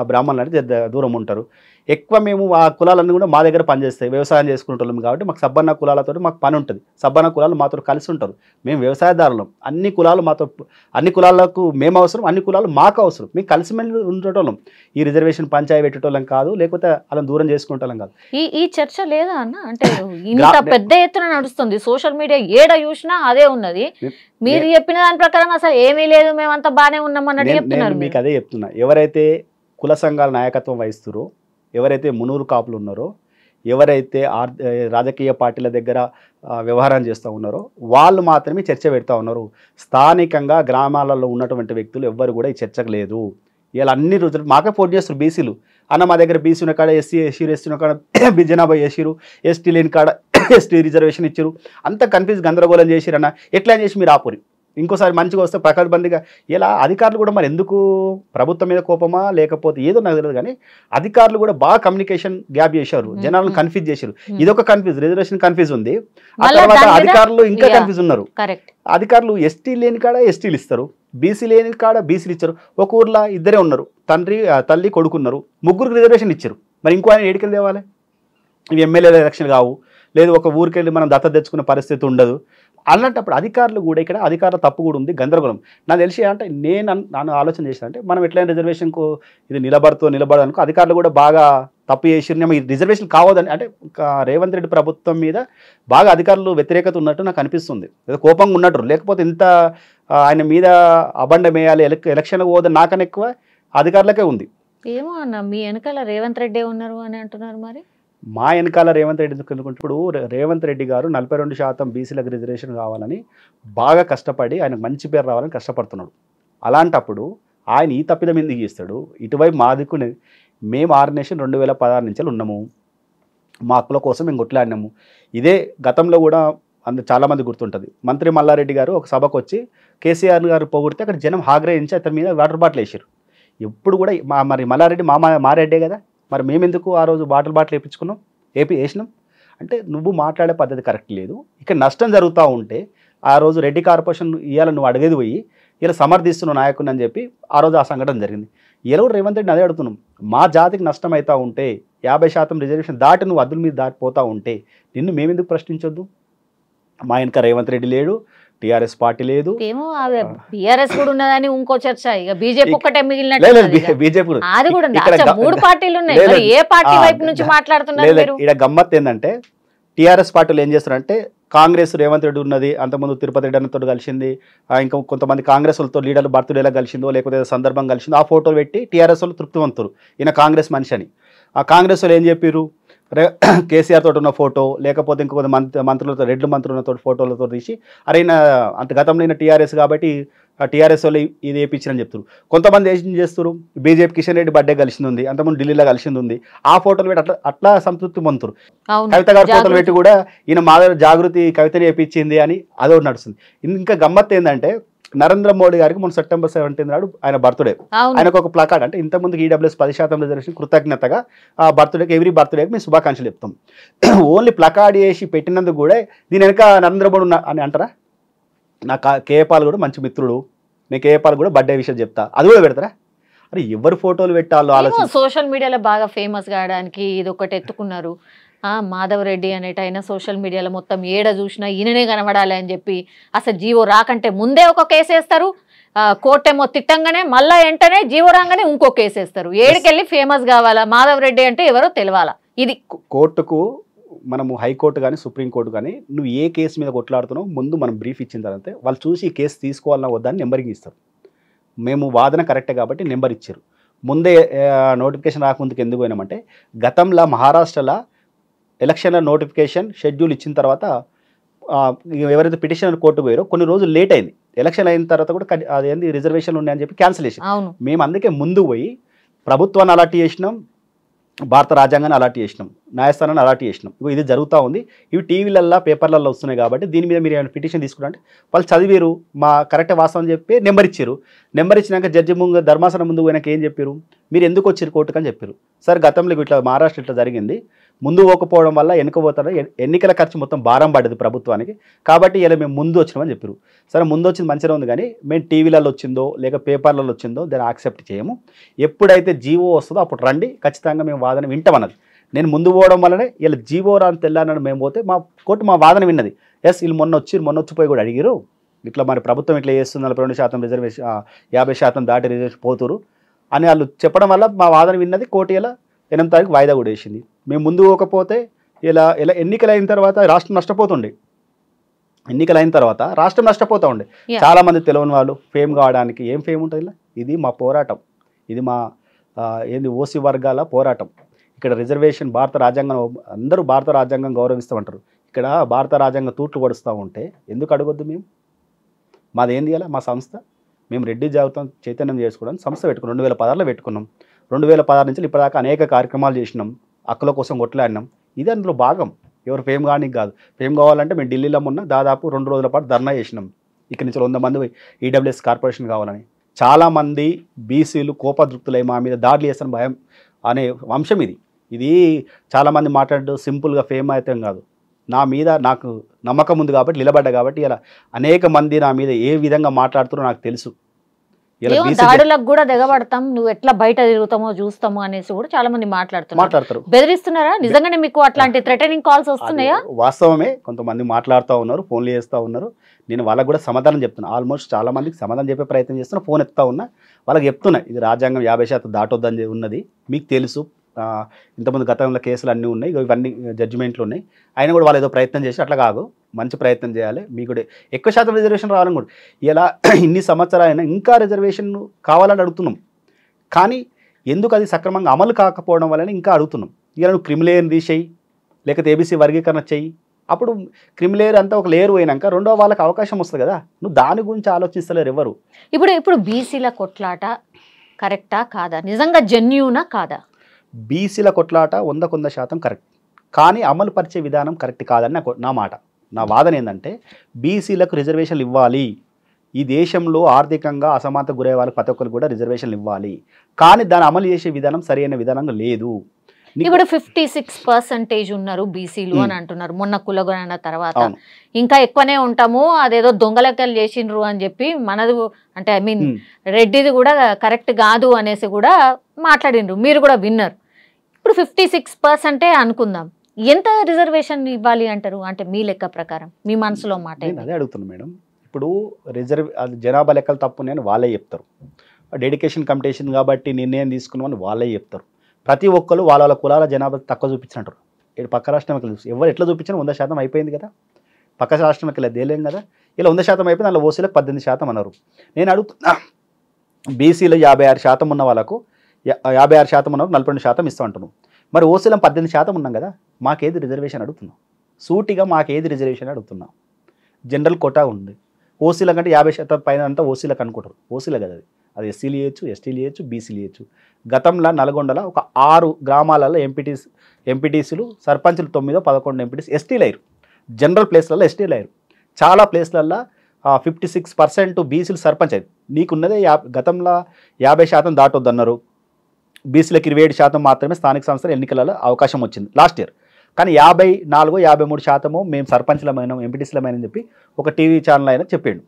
బ్రాహ్మణులు అంటే దూరం ఉంటారు. ఎక్కువ మేము ఆ కులాలన్నీ కూడా మా దగ్గర పనిచేస్తాయి, వ్యవసాయం చేసుకుంటాం కాబట్టి మాకు సబ్బన్న కులాలతో మాకు పని ఉంటుంది. సబ్బన్న కులాలు మాతో కలిసి ఉంటారు. మేము వ్యవసాయదారులం. అన్ని కులాలు మాతో, అన్ని కులాలకు మేము అవసరం, అన్ని కులాలు మాకు అవసరం. మేము కలిసిమెలిసి ఉండేటోళ్ళం. ఈ రిజర్వేషన్ పంచాయి పెట్టేటోళ్ళం కాదు, లేకపోతే అలా దూరం చేసుకుంటాం కాదు. ఈ చర్చ లేదా అన్న? అంటే ఇంత పెద్ద ఎత్తున నడుస్తుంది సోషల్ మీడియా, ఏడ చూసినా అదే ఉన్నది. మీరు చెప్పిన దాని ప్రకారం అసలు ఏమీ లేదు, మేమంతా బాగానే ఉన్నాం అన్నట్టు చెప్తున్నారు. మీకు అదే చెప్తున్నా. ఎవరైతే కుల సంఘాల నాయకత్వం వహిస్తారో, ఎవరైతే మునూరు కాపులు ఉన్నారో, ఎవరైతే రాజకీయ పార్టీల దగ్గర వ్యవహారం చేస్తూ ఉన్నారో వాళ్ళు మాత్రమే చర్చ పెడతా ఉన్నారు. స్థానికంగా గ్రామాలలో ఉన్నటువంటి వ్యక్తులు ఎవ్వరు కూడా ఈ చర్చకు లేదు. ఇలా అన్ని రోజులు మాకే పోటీ చేస్తారు బీసీలు. అన్న మా దగ్గర బీసీ ఉన్న కాడ ఎస్సీ ఉన్న కాడ జనాభా వేసిరు, ఎస్టీ లేని కాడ ఎస్టీ రిజర్వేషన్ ఇచ్చారు. అంత కన్ఫ్యూజ్ గందరగోళం చేసిరన్న. ఎట్లా చేసి మీరు ఆపురి, ఇంకోసారి మంచిగా వస్తే ప్రకటబందిగా. ఇలా అధికారులు కూడా మరి ఎందుకు ప్రభుత్వం మీద కోపమా లేకపోతే ఏదో నాకు తెలియదు, కానీ అధికారులు కూడా బాగా కమ్యూనికేషన్ గ్యాప్ చేశారు, జనాలను కన్ఫ్యూజ్ చేశారు. ఇదొక కన్ఫ్యూజ్, రిజర్వేషన్ కన్ఫ్యూజ్ ఉంది. ఆ తర్వాత అధికారులు ఇంకా కన్ఫ్యూజ్ ఉన్నారు. అధికారులు ఎస్టీ లేని కాడ ఎస్టీలు ఇస్తారు, బీసీ లేని కాడ బీసీలు ఇచ్చారు. ఒక ఊర్లో ఇద్దరే ఉన్నారు, తల్లి కొడుకున్నారు, ముగ్గురికి రిజర్వేషన్ ఇచ్చారు. మరి ఇంకో ఆయన ఏడికెళ్ళి తేవాలి? ఇవి ఎమ్మెల్యేల ఎలక్షన్ కావు, లేదు ఒక ఊరికెళ్ళి మనం దత్తత తెచ్చుకునే పరిస్థితి ఉండదు. అలాంటప్పుడు అధికారులు కూడా ఇక్కడ అధికారుల తప్పు కూడా ఉంది, గందరగోళం. నాకు తెలిసి అంటే నన్ను ఆలోచన చేసిన అంటే మనం ఎట్లయినా రిజర్వేషన్కు ఇది నిలబడనుకో అధికారులు కూడా బాగా తప్పు చేసినాము, ఈ రిజర్వేషన్ కావద్దని. అంటే రేవంత్ రెడ్డి ప్రభుత్వం మీద బాగా అధికారులు వ్యతిరేకత ఉన్నట్టు నాకు అనిపిస్తుంది, ఏదో కోపంగా ఉన్నట్టు. లేకపోతే ఇంత ఆయన మీద అబండం వేయాలి, ఎలక్షన్ పోదని నాకన్నా ఎక్కువ అధికారులకే ఉంది. ఏమో అన్న, మీ వెనకాల రేవంత్ రెడ్డి ఉన్నారు అని అంటున్నారు. మరి మా వెనకాల రేవంత్ రెడ్డి ఇప్పుడు రేవంత్ రెడ్డి గారు 42% బీసీలకు రిజర్వేషన్ కావాలని బాగా కష్టపడి ఆయనకు మంచి పేరు రావాలని కష్టపడుతున్నాడు. అలాంటప్పుడు ఆయన ఈ తప్పిదం ఎందుకు చేస్తాడు? ఇటువైపు మా దిక్కునే మేము ఆర్గనైజేషన్ 2016 నుంచి ఉన్నాము, మా హక్కుల కోసం మేము కొట్లాడినాము. ఇదే గతంలో కూడా చాలామంది గుర్తుంటుంది, మంత్రి మల్లారెడ్డి గారు ఒక సభకు వచ్చి కేసీఆర్ గారు పొగిడితే అక్కడ జనం ఆగ్రహించి అతని మీద వాటర్ బాటిల్ వేసారు. ఎప్పుడు కూడా మరి మల్లారెడ్డి మా రెడ్డే కదా, మరి మేమెందుకు ఆ రోజు బాటిల్ వేయించుకున్నాం, వేసినాం అంటే నువ్వు మాట్లాడే పద్ధతి కరెక్ట్ లేదు. ఇక్కడ నష్టం జరుగుతూ ఉంటే ఆ రోజు రెడ్డి కార్పొరేషన్ ఇవాళ నువ్వు అడిగేది పోయి ఇలా సమర్థిస్తున్నావు నాయకుని అని చెప్పి ఆ రోజు ఆ సంఘటన జరిగింది. ఇలా కూడా రేవంత్ రెడ్డిని అదే అడుగుతున్నాం, మా జాతికి నష్టం అవుతూ ఉంటే 50% రిజర్వేషన్ దాటి నువ్వు అద్దుల మీద దాటిపోతూ ఉంటే నిన్ను మేమెందుకు ప్రశ్నించొద్దు? మా వెనక రేవంత్ రెడ్డి లేడు, టీఆర్ఎస్ పార్టీ లేదు, ఏమో బీఆర్ఎస్ కూడా ఉన్నదని ఇంకో చర్చ. ఇక బీజేపీ ఒక్కటే మిగిలినట్టు బీజేపీ అది కూడా ఉంది. 3 పార్టీలు ఉన్నాయి, మరి ఏ పార్టీ వైపు నుంచి మాట్లాడుతున్నారు మీరు? ఇక్కడ గమ్మత్ ఏంటంటే టీఆర్ఎస్ పార్టీలు ఏం చేస్తారంటే కాంగ్రెస్ రేవంత్ రెడ్డి ఉన్నది, అంతకుముందు తిరుపతి రెడ్డి అన్నతో కలిసింది, ఇంకా కొంతమంది కాంగ్రెస్ వాళ్ళతో లీడర్లు బర్త్డేలా కలిసిందో లేకపోతే సందర్భం కలిసిందో ఆ ఫోటోలు పెట్టి టీఆర్ఎస్ వాళ్ళు తృప్తివంతులు, ఈయన కాంగ్రెస్ మనిషి అని. ఆ కాంగ్రెస్ వాళ్ళు ఏం చెప్పారు, కేసీఆర్ తోటి ఉన్న ఫోటో లేకపోతే ఇంకొక మంత్రులతో రెడ్లు మంత్రులతో ఫోటోలతో తీసి అరే అంత గతంలో అయిన టీఆర్ఎస్ కాబట్టి టీఆర్ఎస్ వాళ్ళు ఇది వేయించారని చెప్తారు. కొంతమంది ఏం చేస్తారు, బీజేపీ కిషన్ రెడ్డి బర్త్డే కలిసింది ఉంది, అంతకుముందు ఢిల్లీలో కలిసింది ఉంది, ఆ ఫోటోలు పెట్టి అట్లా సంతృప్తి పొందుతారు. కవిత గారి ఫోటోలు పెట్టి కూడా ఈయన మా జాగృతి కవితని వేయించింది అని అదొకటి నడుస్తుంది. ఇంకా గమ్మత్ ఏంటంటే నరేంద్ర మోడీ గారికి మొన్న సెప్టెంబర్ 17 నాడు ఆయన బర్త్డే, ఆయనకు ఒక ప్లాకార్డ్ అంటే ఇంతకుముందు ఈడబ్ల్యూఎస్ 10% రిజర్వేషన్ కృతజ్ఞతగా ఆ బర్త్డేకి ఎవ్రీ బర్త్డేకి మేము శుభాకాంక్షలు చెప్తాం. ఓన్లీ ప్లాకార్డ్ చేసి పెట్టినందుకు కూడా దీని వెనక నరేంద్ర మోడీ అని అంటారా? నా కేపాల్ కూడా మంచి మిత్రుడు, నేను కేపాల్ కూడా బర్త్డే విషయం చెప్తా, అది కూడా పెడతారా? అరే ఎవరు ఫోటోలు పెట్టాలో ఆలోచన. సోషల్ మీడియాలో బాగా ఫేమస్ కావడానికి ఇది ఒకటి ఎత్తుకున్నారు. మాధవ్ రెడ్డి అనేటైనా సోషల్ మీడియాలో మొత్తం ఏడ చూసినా ఈయననే కనబడాలి అని చెప్పి అసలు జీవో రాకంటే ముందే ఒక కేసు వేస్తారు, కోర్టేమో తిట్టంగానే మళ్ళా వెంటనే జీవో రాగానే ఇంకో కేసు వేస్తారు. ఏడుకెళ్ళి ఫేమస్ కావాలా మాధవ్ రెడ్డి అంటే ఎవరో తెలియాలా. ఇది కోర్టుకు మనము హైకోర్టు కానీ సుప్రీంకోర్టు కానీ నువ్వు ఏ కేసు మీద కొట్లాడుతున్నావు ముందు మనం బ్రీఫ్ ఇచ్చిన తర్వాత వాళ్ళు చూసి ఈ కేసు తీసుకోవాలన్నా వద్దని నెంబరింగ్ ఇస్తారు. మేము వాదన కరెక్టే కాబట్టి నెంబర్ ఇచ్చారు. ముందే నోటిఫికేషన్ రాకముందుకు ఎందుకు పోయినామంటే గతంలో మహారాష్ట్రలో ఎలక్షన్ల నోటిఫికేషన్ షెడ్యూల్ ఇచ్చిన తర్వాత ఎవరైతే పిటిషన్ కోర్టు పోయారో కొన్ని రోజులు లేట్ అయింది. ఎలక్షన్ అయిన తర్వాత కూడా అదేంది రిజర్వేషన్లు ఉన్నాయని చెప్పి క్యాన్సిల్ చేసాం. మేము అందుకే ముందు పోయి ప్రభుత్వాన్ని అలర్ట్ చేసినాం, భారత రాజ్యాంగాన్ని అలర్ట్ చేసినాం, న్యాయస్థానాన్ని అలర్ట్ చేసినాం. ఇది జరుగుతూ ఉంది, ఇవి టీవీలల్లో పేపర్లలో వస్తున్నాయి కాబట్టి దీని మీద మీరు ఏమైనా పిటిషన్ తీసుకుంటే వాళ్ళు చదివారు, మా కరెక్ట్ వాస్తవం చెప్పి నెంబర్ ఇచ్చారు. నెంబర్ ఇచ్చినాక జడ్జి ముందు ధర్మాసనం ముందు పోయినాక ఏం చెప్పారు, మీరు ఎందుకు వచ్చారు కోర్టుకు అని చెప్పారు. సార్ గతంలో ఇట్లా మహారాష్ట్ర ఇట్లా జరిగింది, ముందు పోకపోవడం వల్ల వెనుకపోతారు, ఎన్నికల ఖర్చు మొత్తం భారం పడ్డది ప్రభుత్వానికి, కాబట్టి ఇలా మేము ముందు వచ్చినామని చెప్పారు. సరే ముందు వచ్చింది మంచిగా ఉంది, కానీ మేము టీవీలలో వచ్చిందో లేక పేపర్లలో వచ్చిందో దాన్ని యాక్సెప్ట్ చేయము. ఎప్పుడైతే జీవో వస్తుందో అప్పుడు రండి, ఖచ్చితంగా మేము వాదన వింటామన్నది. నేను ముందు పోవడం వల్లనే ఇలా జీవో రాని తెల్లారని మేము పోతే మా కోర్టు మా వాదన విన్నది. ఎస్ వీళ్ళు మొన్న వచ్చిపోయి కూడా అడిగారు, ఇట్లా మరి ప్రభుత్వం ఇట్లా చేస్తుంది, 42% రిజర్వేషన్ 50% దాటి రిజర్వేషన్ పోతురు అని వాళ్ళు చెప్పడం వల్ల మా వాదన విన్నది. కోర్టు ఇలా 8వ తారీఖు వాయిదా కూడా వేసింది. మేము ముందు పోకపోతే ఇలా ఎన్నికలు అయిన తర్వాత రాష్ట్రం నష్టపోతుండే, ఎన్నికలు అయిన తర్వాత రాష్ట్రం నష్టపోతూ ఉండే. చాలామంది తెలియని వాళ్ళు ఫేమ్ కావడానికి ఏం ఫేమ్ ఉంటుంది ఇలా, ఇది మా పోరాటం, ఇది మా ఓసీ వర్గాల పోరాటం. ఇక్కడ రిజర్వేషన్ భారత రాజ్యాంగం, అందరూ భారత రాజ్యాంగం గౌరవిస్తామంటారు, ఇక్కడ భారత రాజ్యాంగం తూట్లు పడుస్తూ ఉంటే ఎందుకు అడగొద్దు? మేము మాది ఏంది ఇలా మా సంస్థ, మేము రెడ్డి జాగృతం చైతన్యం చేసుకోవడానికి సంస్థ పెట్టుకున్నాం, 2016లో పెట్టుకున్నాం. 2016 నుంచి ఇప్పటిదాకా అనేక కార్యక్రమాలు చేసినాం, హక్కుల కోసం కొట్లాడినాం. ఇది అందులో భాగం, ఎవరు ఫేమ్ కానీ కాదు. ఫేమ్ కావాలంటే మేము ఢిల్లీలో ఉన్న దాదాపు 2 రోజుల పాటు ధర్నా చేసినాం, ఇక్కడి నుంచి 100 మంది ఈడబ్ల్యూఎస్ కార్పొరేషన్ కావాలని. చాలామంది బీసీలు కోపదృక్తులై మా మీద దాడులు చేస్తాను భయం అనే వంశం ఇది. ఇది చాలామంది మాట్లాడు సింపుల్గా ఫేమ్ అయితే కాదు, నా మీద నాకు నమ్మకం ఉంది కాబట్టి నిలబడ్డా కాబట్టి ఇలా అనేక మంది నా మీద ఏ విధంగా మాట్లాడుతారో నాకు తెలుసు. ఇలా ఏమో బీసీ దాడులకు కూడా దిగబడతాం, నువ్వు ఎట్లా బయట తిరుగుతామో చూస్తాము అనేసి కూడా చాలా మంది మాట్లాడుతారు. మాట్లాడతారు. బెదిరిస్తున్నారా నిజంగానే? మీకు అట్లాంటి థ్రెటనింగ్ కాల్స్ వస్తున్నాయా? వాస్తవమే, కొంతమంది మాట్లాడుతూ ఉన్నారు, ఫోన్లు చేస్తూ ఉన్నారు. నేను వాళ్ళకి కూడా సమాధానం చెప్తున్నా. ఆల్మోస్ట్ చాలా మందికి సమాధానం చెప్పే ప్రయత్నం చేస్తున్నా, ఫోన్ ఎత్తుతా ఉన్నా, వాళ్ళకి చెప్తున్నా ఇది రాజ్యాంగం 50% దాటొద్దని ఉన్నది, మీకు తెలుసు, ఇంతమంది గతంలో కేసులు అన్నీ ఉన్నాయి, ఇవన్నీ జడ్జిమెంట్లు ఉన్నాయి, అయినా కూడా వాళ్ళు ఏదో ప్రయత్నం చేసి అట్లా కాదు, మంచి ప్రయత్నం చేయాలి, మీకు కూడా ఎక్కువ శాతం రిజర్వేషన్ రావాలని కూడా. ఇలా ఇన్ని సంవత్సరాలైనా ఇంకా రిజర్వేషన్ కావాలని అడుగుతున్నాం, కానీ ఎందుకు అది సక్రమంగా అమలు కాకపోవడం వలన ఇంకా అడుగుతున్నాం. ఇలా నువ్వు క్రిమిలేయర్ని తీసేయి, లేకపోతే ఏబీసీ వర్గీకరణ చెయ్యి, అప్పుడు క్రిమిలేయర్ అంతా ఒక లేయర్ పోయినాక రెండో వాళ్ళకి అవకాశం వస్తుంది కదా. నువ్వు దాని గురించి ఆలోచిస్తలేరు ఎవరు. ఇప్పుడు బీసీల కొట్లాట కరెక్టా కాదా? నిజంగా జెన్యూనా కాదా? బీసీల కొట్లాట 100% కరెక్ట్, కానీ అమలు పరిచే విధానం కరెక్ట్ కాదని నా మాట. నా వాదన ఏంటంటే బీసీలకు రిజర్వేషన్లు ఇవ్వాలి, ఈ దేశంలో ఆర్థికంగా అసమానత గురయ్యే వాళ్ళకి ప్రతి ఒక్కరికి కూడా రిజర్వేషన్లు ఇవ్వాలి, కానీ దాన్ని అమలు చేసే విధానం సరైన విధానంగా లేదు. ఇప్పుడు 56% ఉన్నారు బీసీలు అని అంటున్నారు మొన్న కులగణన తర్వాత. ఇంకా ఎక్కువనే ఉంటాము, అదేదో దొంగలెక్కలు చేసిండ్రు అని చెప్పి మనది అంటే ఐ మీన్ రెడ్డిది కూడా కరెక్ట్ కాదు అనేసి కూడా మాట్లాడిండ్రు, మీరు కూడా విన్నారు. ఇప్పుడు 56% అనుకుందాం, ఎంత రిజర్వేషన్ ఇవ్వాలి అంటారు? అంటే మీ లెక్క ప్రకారం మీ మనసులో మాట. అదే అడుగుతున్నా మేడం. ఇప్పుడు జనాభా లెక్కలు తప్పు నేను వాళ్ళే చెప్తారు, డెడికేషన్ కమిటేషన్ కాబట్టి నిర్ణయం తీసుకున్నామని వాళ్ళే చెప్తారు. ప్రతి ఒక్కరు వాళ్ళ కులాల జనాభా తక్కువ చూపించినట్టు పక్క రాష్ట్రంకి చూసి ఎవరు ఎట్లా చూపించినా 100% అయిపోయింది కదా, పక్క రాష్ట్రంకి వెళ్ళి తేలేం కదా. ఇలా 100% అయిపోయింది, అందులో ఓసీలకు 18% అన్నారు. నేను అడుగుతున్నా, బీసీలో 56% ఉన్న వాళ్ళకు 56% ఉన్నవారు 42% ఇస్తూ అంటున్నాం, మరి ఓసీలో 18% ఉన్నాం కదా, మాకేది రిజర్వేషన్ అడుగుతున్నాం? సూటిగా మాకేది రిజర్వేషన్ అడుగుతున్నాం? జనరల్ కోటా ఉంది, ఓసీల కంటే 50% పైన అంతా ఓసీలకు అనుకుంటారు, ఓసీలే కదా అది ఎస్సీలు చేయొచ్చు, ఎస్టీలు చేయొచ్చు, బీసీలు చేయొచ్చు. గతంలో నల్గొండలో ఒక 6 గ్రామాలలో ఎంపీటీసీలు, సర్పంచులు 9-11 ఎంపీటీసీ ఎస్టీలు అయ్యారు. జనరల్ ప్లేస్లలో ఎస్టీలు అయ్యారు. చాలా ప్లేస్లలో 56% బీసీలు సర్పంచ్ అయ్యారు. నీకున్నదే గతంలో 50% దాటొద్దన్నారు, బీసీలకు 27% మాత్రమే స్థానిక సంస్థల ఎన్నికలలో అవకాశం వచ్చింది లాస్ట్ ఇయర్. కానీ 54-53% మేము సర్పంచ్లమైన ఎంపీటీసీలమైనని చెప్పి ఒక టీవీ ఛానల్ అయినా చెప్పాడు.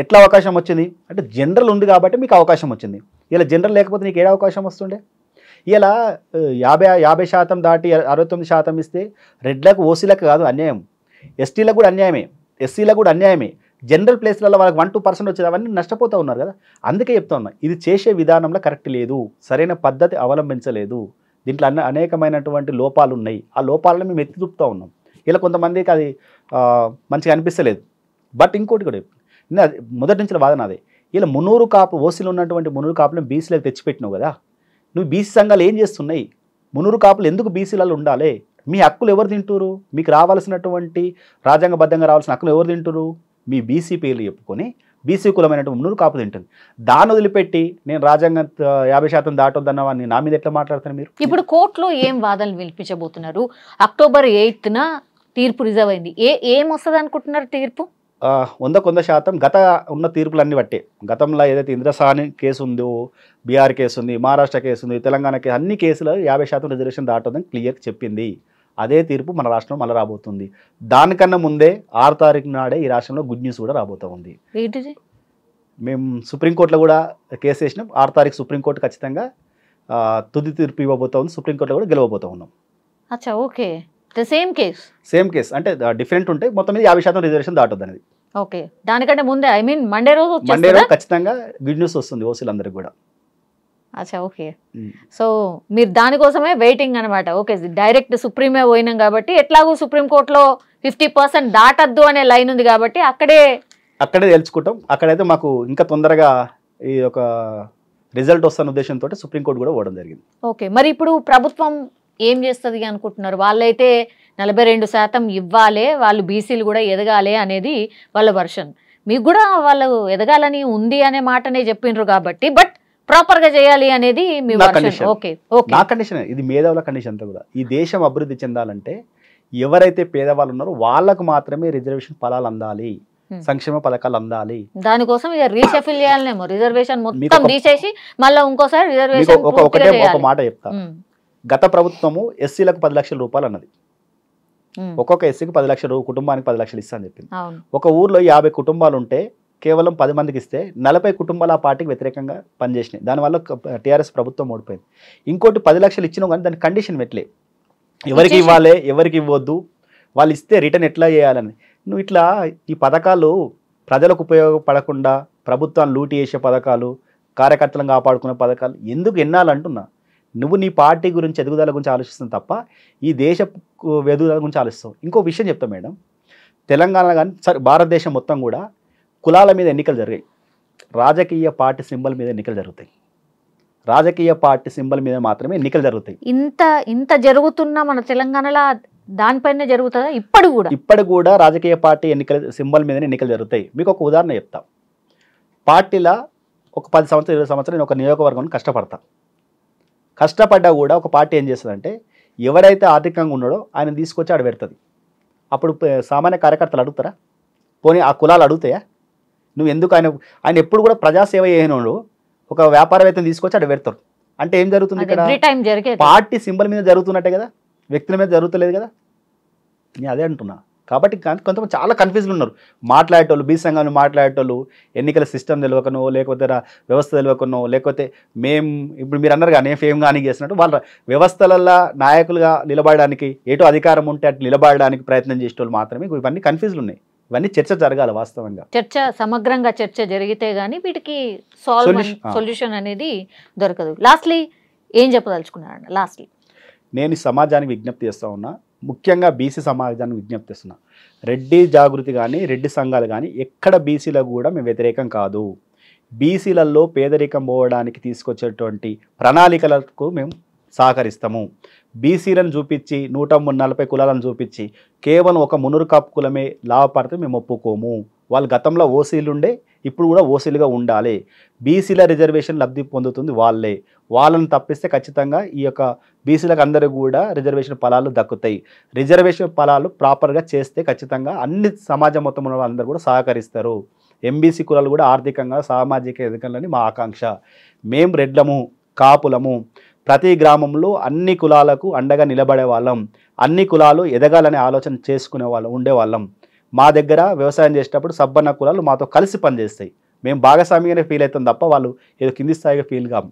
ఎట్లా అవకాశం వచ్చింది అంటే జనరల్ ఉంది కాబట్టి మీకు అవకాశం వచ్చింది. ఇలా జనరల్ లేకపోతే నీకు ఏ అవకాశం వస్తుండే? ఇలా 50% దాటి 69% ఇస్తే రెడ్లకు ఓసీలకు కాదు అన్యాయం, ఎస్టీలకు కూడా అన్యాయమే, ఎస్సీలకు కూడా అన్యాయమే. జనరల్ ప్లేస్లలో వాళ్ళకి 1-2% వచ్చేది, అవన్నీ నష్టపోతూ ఉన్నారు కదా. అందుకే చెప్తా ఉన్నా, ఇది చేసే విధానంలో కరెక్ట్ లేదు, సరైన పద్ధతి అవలంబించలేదు, దీంట్లో అనేకమైనటువంటి లోపాలు ఉన్నాయి. ఆ లోపాలను మేము ఎత్తి చూపుతూ ఉన్నాం. ఇలా కొంతమందికి అది మంచిగా అనిపిస్తలేదు. బట్ ఇంకోటి కూడా మొదటి నుంచి వాదన అదే, ఇలా మున్నూరు కాపు ఓసీలు ఉన్నటువంటి మున్నూరు కాపులను బీసీలకు తెచ్చిపెట్టినావు కదా, నువ్వు బీసీ సంఘాలు ఏం చేస్తున్నాయి? మున్నూరు కాపులు ఎందుకు బీసీలలో ఉండాలి? మీ హక్కులు ఎవరు తింటురు? మీకు రావాల్సినటువంటి రాజ్యాంగబద్ధంగా రావాల్సిన హక్కులు ఎవరు తింటురు? మీ బీసీ పేర్లు చెప్పుకొని బీసీ కులమైనటువంటి మున్నూరు కాపు తింటుంది. దాన్ని వదిలిపెట్టి నేను రాజ్యాంగం 50% దాటొద్దన్నవాన్ని నా మీద ఎట్లా మాట్లాడతాను మీరు? ఇప్పుడు కోర్టులో ఏం వాదనలు వినిపించబోతున్నారు? October 8న తీర్పు రిజర్వ్ అయింది, ఏం వస్తుంది అనుకుంటున్నారు తీర్పు? 100% గత ఉన్న తీర్పులన్నీ బట్టే, గతంలో ఏదైతే ఇంద్రసాని కేసు ఉందో, బీహార్ కేసు ఉంది, మహారాష్ట్ర కేసు ఉంది, తెలంగాణ కేసు, అన్ని కేసులు 50% రిజర్వేషన్ దాటొద్దని క్లియర్ చెప్పింది. అదే తీర్పు మన రాష్ట్రంలో మళ్ళీ రాబోతుంది. దానికన్నా ముందే 6 తారీఖు నాడే ఈ రాష్ట్రంలో గుడ్ న్యూస్ కూడా రాబోతూ ఉంది. మేము సుప్రీంకోర్టులో కూడా కేసు వేసినాం. 6 తారీఖు సుప్రీంకోర్టు ఖచ్చితంగా తుది తీర్పు ఇవ్వబోతా ఉంది. సుప్రీంకోర్టులో కూడా గెలవబోతూ ఉన్నాం. అచ్చా, ఓకే. సేమ్ కేస్ అంటే డిఫరెంట్ ఉంటాయి. మొత్తం మీద 50% రిజర్వేషన్ దాటొద్దు అనేది. ఓకే, దానికంటే ముందే ఐ మీన్ మండే రోజు ఖచ్చితంగా గుడ్ న్యూస్ వస్తుంది ఓసీలందరికీ కూడా. అచ్చా, ఓకే. సో మీరు దానికోసమే వెయిటింగ్ అనమాట. ఓకే, డైరెక్ట్ సుప్రీమే పోయినాం కాబట్టి ఎట్లాగూ సుప్రీంకోర్టులో 50% దాటద్దు అనే లైన్ ఉంది కాబట్టి అక్కడే తెలుసుకుంటాం. అక్కడైతే మాకు ఇంకా తొందరగా ఈ ఒక రిజల్ట్ వస్తున్న ఉద్దేశంతో సుప్రీంకోర్టు కూడా పోవడం జరిగింది. ఓకే, మరి ఇప్పుడు ప్రభుత్వం ఏం చేస్తుంది అనుకుంటున్నారు? వాళ్ళైతే 42% ఇవ్వాలి, వాళ్ళు బీసీలు కూడా ఎదగాలి అనేది వాళ్ళ వర్షన్. మీకు కూడా వాళ్ళు ఎదగాలని ఉంది అనే మాటనే చెప్పిండ్రు కాబట్టి, బట్ ప్రాపర్ గా చేయాలి అనేది మీ వర్షన్. ఓకే, నా కండిషన్ ఇది, మేధావుల కండిషన్ అంతా కూడా. ఈ దేశం అభివృద్ధి చెందాలంటే ఎవరైతే పేదవాళ్ళు ఉన్నారో వాళ్ళకు మాత్రమే రిజర్వేషన్ ఫలాలు అందాలి, సంక్షేమ పథకాలు అందాలి. దానికోసం ఇక రీషఫిల్ చేయాలనేమో, రిజర్వేషన్ మొత్తం తీసేసి మళ్ళీ ఇంకోసారి రిజర్వేషన్. ఒక మాట చెప్తా, గత ప్రభుత్వము ఎస్సీలకు 10 లక్షల రూపాయలు అన్నది. ఒక్కొక్క ఎస్సీకి 10 లక్షల కుటుంబానికి 10 లక్షలు ఇస్తా అని చెప్పింది. ఒక ఊర్లో 50 కుటుంబాలు ఉంటే కేవలం 10 మందికి ఇస్తే 40 కుటుంబాలు ఆ పార్టీకి వ్యతిరేకంగా పనిచేసినాయి. దానివల్ల టీఆర్ఎస్ ప్రభుత్వం ఓడిపోయింది. ఇంకోటి 10 లక్షలు ఇచ్చినావు కానీ దాని కండిషన్ పెట్టలే, ఎవరికి ఇవ్వాలి ఎవరికి ఇవ్వద్దు, వాళ్ళు ఇస్తే రిటర్న్ ఎట్లా చేయాలని. నువ్వు ఇట్లా ఈ పథకాలు ప్రజలకు ఉపయోగపడకుండా ప్రభుత్వాన్ని లూటీ చేసే పథకాలు, కార్యకర్తలను కాపాడుకునే పథకాలు ఎందుకు ఎన్నాలంటున్నా. నువ్వు నీ పార్టీ గురించి ఎదుగుదల గురించి ఆలోచిస్తావు తప్ప ఈ దేశ ఎదుగుదల గురించి ఆలోచిస్తావు. ఇంకో విషయం చెప్తా మేడం, తెలంగాణ కానీ సరే భారతదేశం మొత్తం కూడా కులాల మీద ఎన్నికలు జరిగాయి, రాజకీయ పార్టీ సింబల్ మీద ఎన్నికలు జరుగుతాయి. రాజకీయ పార్టీ సింబల్ మీద మాత్రమే ఎన్నికలు జరుగుతాయి. ఇంత జరుగుతున్నా మన తెలంగాణలో దానిపైన జరుగుతుందా? ఇప్పుడు కూడా రాజకీయ పార్టీ ఎన్నికల సింబల్ మీదనే ఎన్నికలు జరుగుతాయి. మీకు ఒక ఉదాహరణ చెప్తా. పార్టీలా ఒక 10 సంవత్సరాలు 20 సంవత్సరాలు నేను ఒక నియోజకవర్గం కష్టపడ్డా కూడా ఒక పార్టీ ఏం చేస్తుందంటే ఎవరైతే ఆర్థికంగా ఉన్నాడో ఆయన తీసుకొచ్చి ఆడ పెడుతుంది. అప్పుడు సామాన్య కార్యకర్తలు అడుగుతారా? పోనీ ఆ కులాలు అడుగుతాయా? నువ్వు ఎందుకు ఆయన ఎప్పుడు కూడా ప్రజాసేవ చేయనోడు ఒక వ్యాపారవేత్తను తీసుకొచ్చి ఆడ పెడతారు. అంటే ఏం జరుగుతుంది ఇక్కడ? పార్టీ సింబల్ మీద జరుగుతున్నట్టే కదా, వ్యక్తుల మీద జరుగుతలేదు కదా. నేను అదే అంటున్నా. కాబట్టి కొంతమంది చాలా కన్ఫ్యూజ్గా ఉన్నారు. మాట్లాడేటోళ్ళు, బీ సంఘాన్ని మాట్లాడేటోళ్ళు ఎన్నికల సిస్టమ్ తెలియకనో, లేకపోతే వ్యవస్థ తెలియకనో, లేకపోతే ఇప్పుడు మీరు అన్నారు కానీ ఫేమ్ కానీ చేసినట్టు వాళ్ళ వ్యవస్థలలో నాయకులుగా నిలబడడానికి ఏటో అధికారం ఉంటే అటు నిలబడడానికి ప్రయత్నం చేసేటోళ్ళు మాత్రమే. ఇవన్నీ కన్ఫ్యూజ్లు ఉన్నాయి. ఇవన్నీ చర్చ జరగాలి. వాస్తవంగా సమగ్రంగా చర్చ జరిగితే గానీ వీటికి సొల్యూషన్ అనేది దొరకదు. లాస్ట్లీ ఏం చెప్పదలుచుకున్నారండి? లాస్ట్లీ నేను సమాజానికి విజ్ఞప్తి చేస్తూ ఉన్నా, ముఖ్యంగా బీసీ సమాజానికి విజ్ఞప్తి చేస్తున్నా. రెడ్డి జాగృతి కానీ రెడ్డి సంఘాలు కానీ ఎక్కడ బీసీలకు కూడా మేము వ్యతిరేకం కాదు. బీసీలలో పేదరికం పోవడానికి తీసుకొచ్చేటువంటి ప్రణాళికలకు మేము సహకరిస్తాము. బీసీలను చూపించి 140 కులాలను చూపించి కేవలం ఒక మునురు కాపు కులమే లాభపడితే మేము ఒప్పుకోము. వాళ్ళు గతంలో ఓసీలు ఉండే, ఇప్పుడు కూడా ఓసీలుగా ఉండాలి. బీసీల రిజర్వేషన్ లబ్ధి పొందుతుంది వాళ్ళని తప్పిస్తే ఖచ్చితంగా ఈ యొక్క బీసీలకు అందరూ కూడా రిజర్వేషన్ ఫలాలు దక్కుతాయి. రిజర్వేషన్ ఫలాలు ప్రాపర్గా చేస్తే ఖచ్చితంగా అన్ని సమాజం మొత్తం ఉన్న వాళ్ళందరూ కూడా సహకరిస్తారు. ఎంబీసీ కులాలు కూడా ఆర్థికంగా సామాజిక ఎదగాలని మా ఆకాంక్ష. మేము రెడ్లము, కాపులము, ప్రతి గ్రామంలో అన్ని కులాలకు అండగా నిలబడే వాళ్ళం, అన్ని కులాలు ఎదగాలనే ఆలోచన చేసుకునే వాళ్ళం ఉండేవాళ్ళం. మా దగ్గర వ్యవసాయం చేసేటప్పుడు సబ్బన్న కులాలు మాతో కలిసి పనిచేస్తాయి. మేము భాగస్వామిగానే ఫీల్ అవుతాం తప్ప వాళ్ళు ఏదో కింది స్థాయిగా ఫీల్ కాము.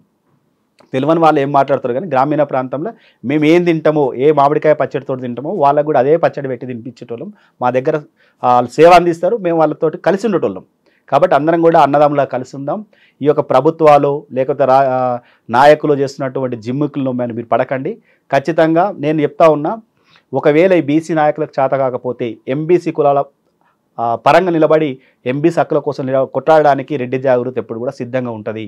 తెలియని వాళ్ళు ఏం మాట్లాడతారు కానీ గ్రామీణ ప్రాంతంలో మేము ఏం తింటామో, ఏ మామిడికాయ పచ్చడితో తింటామో వాళ్ళకు కూడా అదే పచ్చడి పెట్టి తినిపించేటోళ్ళం. మా దగ్గర సేవ అందిస్తారు, మేము వాళ్ళతోటి కలిసి ఉండేటోళ్ళం. కాబట్టి అందరం కూడా అన్నదమ్ములా కలిసి ఉందాం. ఈ యొక్క ప్రభుత్వాలు లేకపోతే నాయకులు చేస్తున్నటువంటి జిమ్ముకులను మీరు పడకండి. ఖచ్చితంగా నేను చెప్తా ఉన్నా, ఒకవేళ ఈ బీసీ నాయకులకు చేత కాకపోతే ఎంబీసీ కులాల పరంగా నిలబడి ఎంబీసీ హక్కుల కోసం కొట్లాడడానికి రెడ్డి జాగృతి ఎప్పుడు కూడా సిద్ధంగా ఉంటుంది.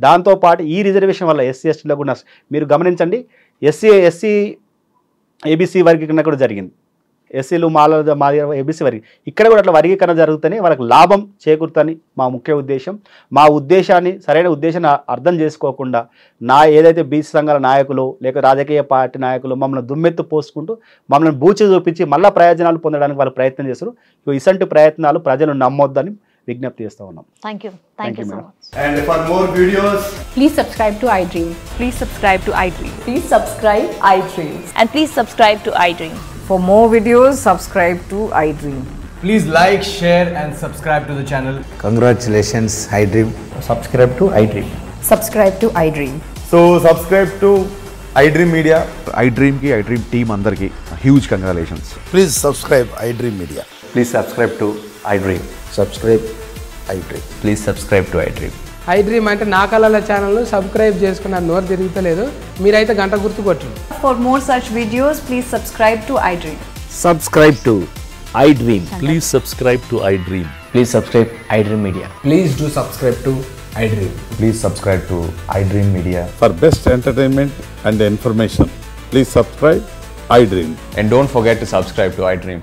దాంతోపాటు ఈ రిజర్వేషన్ వల్ల ఎస్సీ ఎస్టీలో కూడా మీరు గమనించండి, ఎస్సీ ఏబీసీ వర్గీకరణ కూడా జరిగింది. ఎస్సీలు మా ఏబీసీ ఇక్కడ కూడా అట్లా వర్గీకరణ జరుగుతూనే వాళ్ళకి లాభం చేకూరుతని మా ముఖ్య ఉద్దేశం. మా ఉద్దేశాన్ని సరైన ఉద్దేశాన్ని అర్థం చేసుకోకుండా ఏదైతే బీసీ సంఘాల నాయకులు లేక రాజకీయ పార్టీ నాయకులు మమ్మల్ని దుమ్మెత్తు పోసుకుంటూ మమ్మల్ని బూచి చూపించి మళ్ళీ ప్రయోజనాలు పొందడానికి వాళ్ళు ప్రయత్నం చేస్తారు. ఇసంటి ప్రయత్నాలు ప్రజలు నమ్మొద్దని విజ్ఞప్తి చేస్తూ ఉన్నాం. Thank you so much. And for more videos, please subscribe to iDream. Please subscribe to iDream. Please subscribe iDream. And please subscribe to iDream. For more videos, subscribe to iDream. please like, share and subscribe to the channel. Congratulations, iDream. Subscribe to iDream. Subscribe to iDream. So subscribe to iDream Media. iDream ki iDream team andarki huge congratulations. Please subscribe iDream Media. Please subscribe to iDream. Subscribe iDream. Please subscribe to iDream. iDream అంటే నా కళల ఛానల్ను subscribe చేసుకున్న నోరు తిరుగుతలేదు, మీరైతే గంట గుర్తు కొట్టండి. For more such videos, please subscribe to iDream. Subscribe to iDream. Please subscribe to iDream. Please subscribe iDream Media. Please do subscribe to iDream. Please subscribe to iDream Media. For best entertainment and information, please subscribe iDream. And don't forget to subscribe to iDream.